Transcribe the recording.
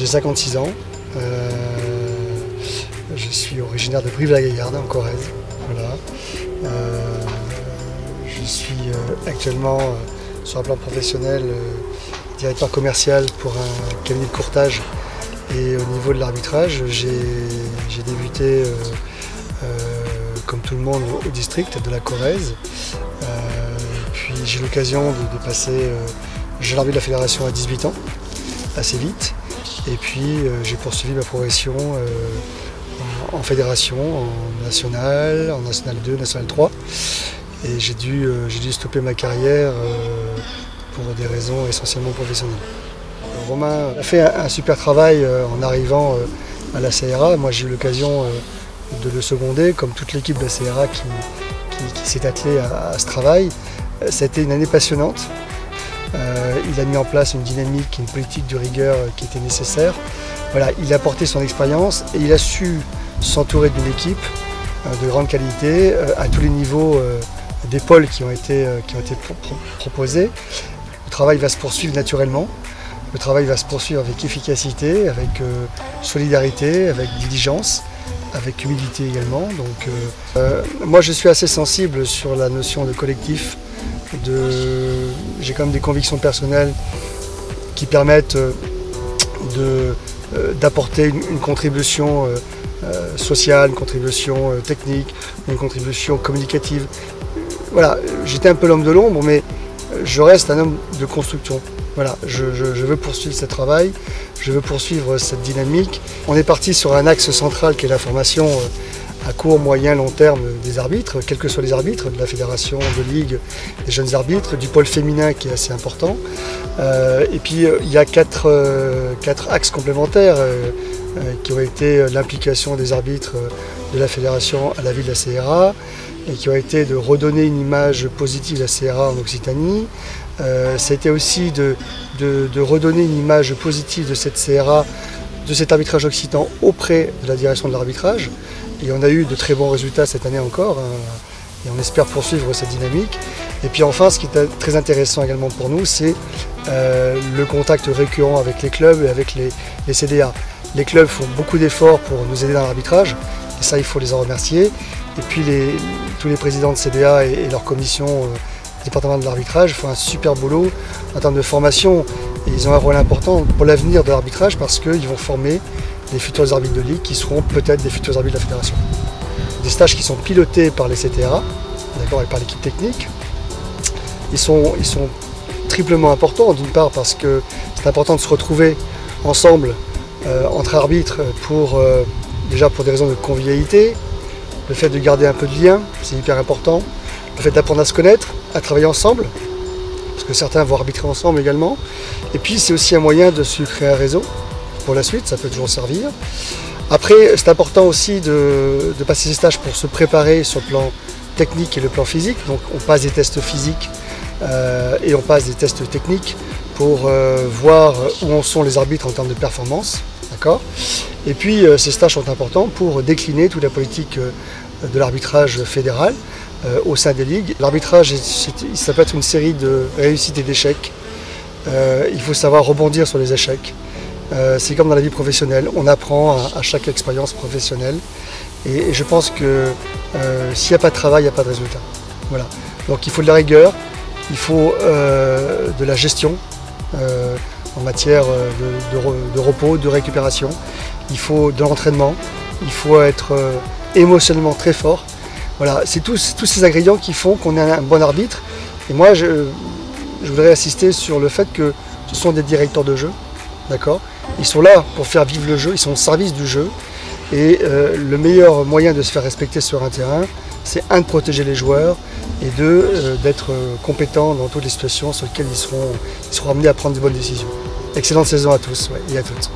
J'ai 56 ans. Je suis originaire de Brive-la-Gaillarde, en Corrèze. Voilà. Je suis actuellement, sur un plan professionnel, directeur commercial pour un cabinet de courtage. Et au niveau de l'arbitrage, j'ai débuté, comme tout le monde, au district de la Corrèze. Puis j'ai eu l'occasion de passer jeune arbitre de la fédération à 18 ans, assez vite. Et puis j'ai poursuivi ma progression en fédération, en national 2, national 3. Et j'ai dû stopper ma carrière pour des raisons essentiellement professionnelles. Romain a fait un super travail en arrivant à la CRA. Moi j'ai eu l'occasion de le seconder, comme toute l'équipe de la CRA qui s'est attelée à ce travail. Ça a été une année passionnante. Il a mis en place une dynamique, une politique de rigueur qui était nécessaire. Voilà, il a apporté son expérience et il a su s'entourer d'une équipe de grande qualité à tous les niveaux des pôles qui ont été proposés. Le travail va se poursuivre naturellement. Le travail va se poursuivre avec efficacité, avec solidarité, avec diligence, avec humilité également. Donc, moi je suis assez sensible sur la notion de collectif. J'ai quand même des convictions personnelles qui permettent d'apporter une contribution sociale, une contribution technique, une contribution communicative. Voilà, j'étais un peu l'homme de l'ombre, mais je reste un homme de construction. Voilà, je veux poursuivre ce travail, je veux poursuivre cette dynamique. On est parti sur un axe central qui est la formation à court, moyen, long terme des arbitres, quels que soient les arbitres, de la fédération, de ligue, des jeunes arbitres, du pôle féminin qui est assez important. Et puis il y a quatre axes complémentaires qui ont été l'implication des arbitres de la fédération à la vie de la CRA et qui ont été de redonner une image positive de la CRA en Occitanie. Ça a été aussi de redonner une image positive de cette CRA, de cet arbitrage occitan auprès de la direction de l'arbitrage. Et on a eu de très bons résultats cette année encore, et on espère poursuivre cette dynamique. Et puis enfin, ce qui est très intéressant également pour nous, c'est le contact récurrent avec les clubs et avec les CDA. Les clubs font beaucoup d'efforts pour nous aider dans l'arbitrage, et ça il faut les en remercier. Et puis tous les présidents de CDA et leur commission département de l'arbitrage font un super boulot en termes de formation. Et ils ont un rôle important pour l'avenir de l'arbitrage parce qu'ils vont former les futurs arbitres de ligue qui seront peut-être des futurs arbitres de la fédération. Des stages qui sont pilotés par les CTRA, d'accord, et par l'équipe technique. Ils sont triplement importants, d'une part parce que c'est important de se retrouver ensemble entre arbitres déjà pour des raisons de convivialité, le fait de garder un peu de lien, c'est hyper important, le fait d'apprendre à se connaître, à travailler ensemble, parce que certains vont arbitrer ensemble également. Et puis c'est aussi un moyen de se créer un réseau pour la suite, ça peut toujours servir. Après, c'est important aussi de passer ces stages pour se préparer sur le plan technique et le plan physique. Donc on passe des tests physiques et on passe des tests techniques pour voir où en sont les arbitres en termes de performance. D'accord ? Et puis ces stages sont importants pour décliner toute la politique de l'arbitrage fédéral au sein des ligues. L'arbitrage, ça peut être une série de réussites et d'échecs. Il faut savoir rebondir sur les échecs. C'est comme dans la vie professionnelle, on apprend à chaque expérience professionnelle. Et je pense que s'il n'y a pas de travail, il n'y a pas de résultat. Voilà. Donc il faut de la rigueur, il faut de la gestion en matière de repos, de récupération. Il faut de l'entraînement, il faut être émotionnellement très fort. Voilà, c'est tous ces ingrédients qui font qu'on est un bon arbitre. Et moi, je voudrais insister sur le fait que ce sont des directeurs de jeu. D'accord ? Ils sont là pour faire vivre le jeu, ils sont au service du jeu. Et le meilleur moyen de se faire respecter sur un terrain, c'est de protéger les joueurs et d'être compétents dans toutes les situations sur lesquelles ils seront amenés à prendre de bonnes décisions. Excellente saison à tous et à toutes.